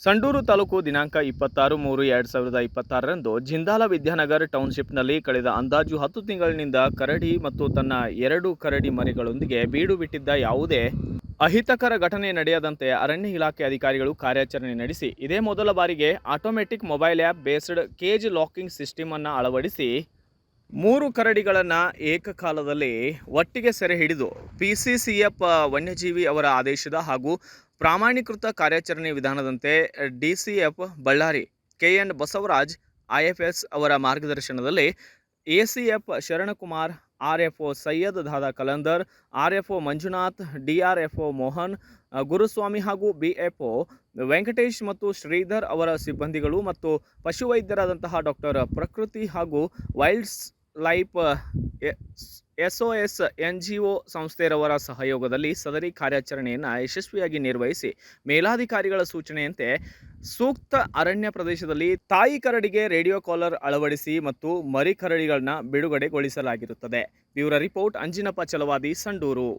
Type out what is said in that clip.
ಸಂಡೂರು ತಾಲೂಕು ದಿನಾಂಕ 26/3/2026ರಂದು ಜಿಂದಾಲ ವಿದ್ಯಾನಗರ್ ಟೌನ್ಶಿಪ್ನಲ್ಲಿ ಕಳೆದ ಅಂದಾಜು 10 ತಿಂಗಳಿನಿಂದ ಕರಡಿ ಮತ್ತು ತನ್ನ 2 ಕರಡಿ ಮರಿಗಳೊಂದಿಗೆ ಬೀಡು ಬಿಟ್ಟಿದ್ದ ಯಾವುದೇ ಅಹಿತಕರ ಘಟನೆ ನಡೆಯದಂತೆ ಅರಣ್ಯ ಇಲಾಖೆ ಅಧಿಕಾರಿಗಳು ಕಾರ್ಯಾಚರಣೆ ನಡೆಸಿ ಇದೇ ಮೊದಲ ಬಾರಿಗೆ automatic mobile app based cage locking system ಅನ್ನು ಅಳವಡಿಸಿ 3 ಕರಡಿಗಳನ್ನು ಏಕಕಾಲದಲ್ಲಿ ಒಟ್ಟಿಗೆ ಸೆರೆ ಹಿಡಿದು ಪಿಸಿಸಿಎಫ್ ವನ್ಯಜೀವಿ ಅವರ ಆದೇಶದ ಹಾಗೂ ಪ್ರಾಮಾಣೀಕೃತ ಕಾರ್ಯಾಚರಣೆ ವಿಧಾನದಂತೆ DCF Ballari K N Basavaraj IFS ಅವರ ಮಾರ್ಗದರ್ಶನದಲ್ಲಿ ACF Sharanakumar, RFO Syed Dada Kalandar, RFO Manjunath, DRFO Mohan Guruswamy ಹಾಗೂ ಬಿಎಫ್ಒ ವೆಂಕಟೇಶ್ ಮತ್ತು ಶ್ರೀಧರ್ ಅವರ ಸಿಬ್ಬಂದಿಗಳು ಮತ್ತು ಪಶುವೈದ್ಯರಾದಂತಹ ಡಾಕ್ಟರ್ ಪ್ರಕೃತಿ ಹಾಗೂ ವೈಲ್ಡ್ಸ್ ಲೈಫ್ ಎಸ್ಒಎಸ್ ಎನ್ಜಿಒ ಸಂಸ್ಥೆಯವರ ಸಹಯೋಗದಲ್ಲಿ ಸದರಿ ಕಾರ್ಯಾಚರಣೆಯನ್ನು ಯಶಸ್ವಿಯಾಗಿ ನಿರ್ವಹಿಸಿ ಮೇಲಾಧಿಕಾರಿಗಳ ಸೂಚನೆಯಂತೆ ಸೂಕ್ತ ಅರಣ್ಯ ಪ್ರದೇಶದಲ್ಲಿ ತಾಯಿ ಕರಡಿಗೆ ರೇಡಿಯೋ ಕಾಲರ್ ಅಳವಡಿಸಿ ಮತ್ತು ಮರಿ ಕರಡಿಗಳನ್ನ ಬಿಡುಗಡೆಗೊಳಿಸಲಾಗಿರುತ್ತದೆ. Bureau report, Anjinappa Chalavadi, Sandur.